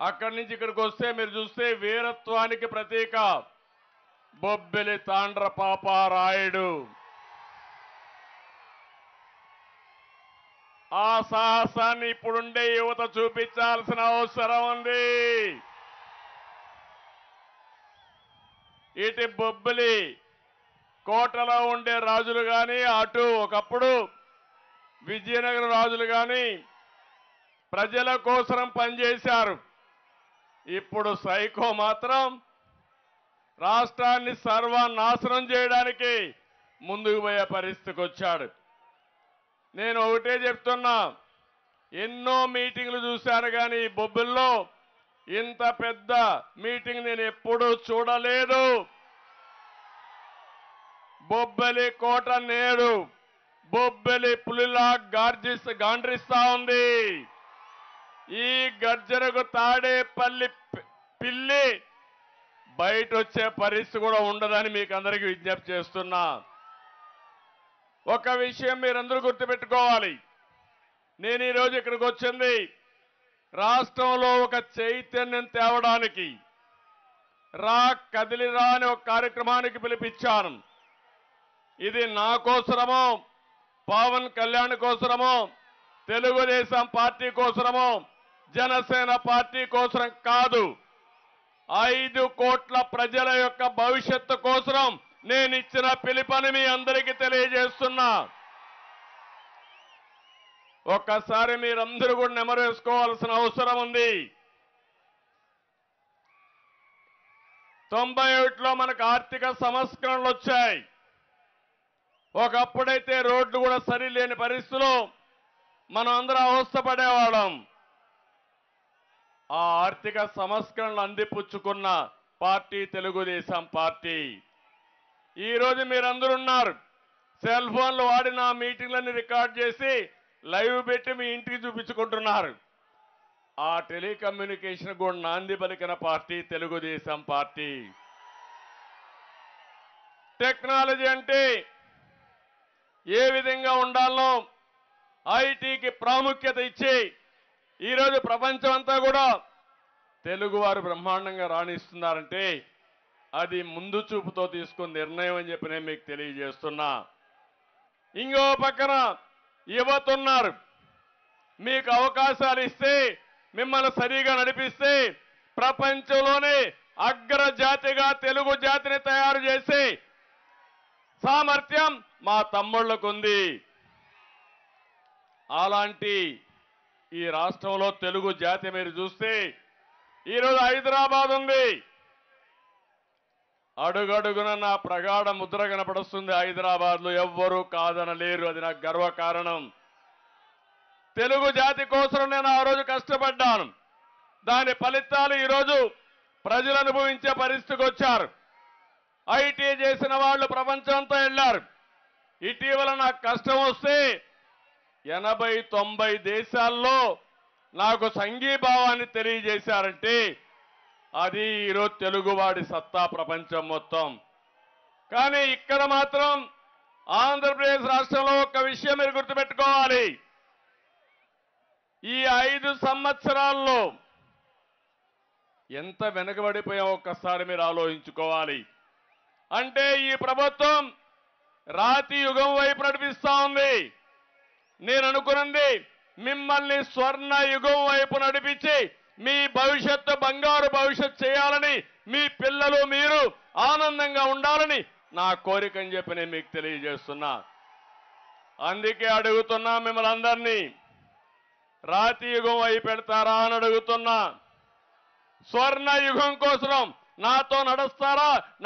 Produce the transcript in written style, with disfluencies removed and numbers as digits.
అక్కడి నుంచి ఇక్కడికి వస్తే మీరు చూస్తే వీరత్వానికి ప్రతీక బొబ్బిలి తాండ్ర పాపారాయుడు. ఆ సాహసాన్ని ఇప్పుడుండే యువత చూపించాల్సిన అవసరం ఉంది. ఇటు బొబ్బిలి కోటలో ఉండే రాజులు గాని, అటు ఒకప్పుడు విజయనగర రాజులు గాని ప్రజల కోసం పనిచేశారు. ఇప్పుడు సైకో మాత్రం రాష్ట్రాన్ని సర్వనాశనం చేయడానికి ముందుకు పోయే పరిస్థితికి వచ్చాడు. నేను ఒకటే చెప్తున్నా, ఎన్నో మీటింగ్లు చూశాను కానీ బొబ్బిల్లో ఇంత పెద్ద మీటింగ్ నేను ఎప్పుడూ చూడలేదు. బొబ్బిలి కోట నేడు బొబ్బిలి పులిలా గాండ్రిస్తా ఉంది. ఈ గర్జనకు తాడేపల్లి పిల్లి బయట వచ్చే పరిస్థితి కూడా ఉండదని మీకు అందరికీ విజ్ఞప్తి చేస్తున్నా. ఒక విషయం మీరందరూ గుర్తుపెట్టుకోవాలి. నేను ఈరోజు ఇక్కడికి వచ్చింది రాష్ట్రంలో ఒక చైతన్యం తేవడానికి, కదిలిరా అనే ఒక కార్యక్రమానికి పిలిపించాను. ఇది నా కోసరమో, పవన్ కళ్యాణ్ కోసరమో, తెలుగుదేశం పార్టీ కోసరమో, జనసేన పార్టీ కోసం కాదు. 5 కోట్ల ప్రజల యొక్క భవిష్యత్తు కోసం నేను ఇచ్చిన పిలుపుని మీ అందరికీ తెలియజేస్తున్నా. ఒక్కసారి మీరందరూ కూడా నెమరు వేసుకోవాల్సిన అవసరం ఉంది. 91లో మనకు ఆర్థిక సంస్కరణలు వచ్చాయి. ఒకప్పుడైతే రోడ్లు కూడా సరిలేని పరిస్థితుల్లో మనం అందరం అవస్థపడేవాళ్ళం. ఆ ఆర్థిక సంస్కరణలు అందిపుచ్చుకున్న పార్టీ తెలుగుదేశం పార్టీ. ఈరోజు మీరందరూ ఉన్నారు, సెల్ ఫోన్లు వాడి నా మీటింగ్లన్నీ రికార్డ్ చేసి లైవ్ పెట్టి మీ ఇంటికి చూపించుకుంటున్నారు. ఆ టెలికమ్యూనికేషన్ కూడా నాంది పలికిన పార్టీ తెలుగుదేశం పార్టీ. టెక్నాలజీ అంటే ఏ విధంగా ఉండాలో ఐటీకి ప్రాముఖ్యత ఇచ్చి ఈరోజు ప్రపంచం అంతా కూడా తెలుగువారు బ్రహ్మాండంగా రాణిస్తున్నారంటే అది ముందు చూపుతో తీసుకున్న నిర్ణయం అని చెప్పి నేను మీకు తెలియజేస్తున్నా. ఇంకో పక్కన యువత ఉన్నారు. మీకు అవకాశాలు ఇస్తే, మిమ్మల్ని సరిగా నడిపిస్తే ప్రపంచంలోనే అగ్రజాతిగా తెలుగు జాతిని తయారు చేసే సామర్థ్యం మా తమ్ముళ్లకు ఉంది. అలాంటి ఈ రాష్ట్రంలో తెలుగు జాతి మీరు చూస్తే ఈరోజు హైదరాబాద్ ఉంది. అడుగడుగున నా ప్రగాఢ ముద్ర కనపడుస్తుంది. హైదరాబాద్ లో ఎవ్వరూ కాదనలేరు. అది నాకు గర్వకారణం. తెలుగు జాతి కోసం నేను ఆ రోజు కష్టపడ్డాను. దాని ఫలితాలు ఈరోజు ప్రజలు అనుభవించే పరిస్థితికి వచ్చారు. ఐటీ చేసిన వాళ్ళు ప్రపంచంతో వెళ్ళారు. ఇటీవల నాకు కష్టం వస్తే 80-90 దేశాల్లో నాకు సంఘీభావాన్ని తెలియజేశారంటే అది ఈరోజు తెలుగువాడి సత్తా ప్రపంచం మొత్తం. కానీ ఇక్కడ మాత్రం ఆంధ్రప్రదేశ్ రాష్ట్రంలో ఒక విషయం మీరు గుర్తుపెట్టుకోవాలి. ఈ 5 సంవత్సరాల్లో ఎంత వెనుకబడిపోయాం ఒక్కసారి మీరు ఆలోచించుకోవాలి. అంటే ఈ ప్రభుత్వం రాతి యుగం వైపు నడిపిస్తా ఉంది. నేను అనుకున్నది మిమ్మల్ని స్వర్ణ యుగం వైపు నడిపించి మీ భవిష్యత్తు బంగారు భవిష్యత్తు చేయాలని, మీ పిల్లలు మీరు ఆనందంగా ఉండాలని నా కోరిక అని చెప్పి నేను మీకు తెలియజేస్తున్నా. అందుకే అడుగుతున్నా మిమ్మల్ని అందరినీ, రాతి యుగం వైపు పెడతారా అని అడుగుతున్నా. స్వర్ణ యుగం కోసం నాతో నడుస్తారా?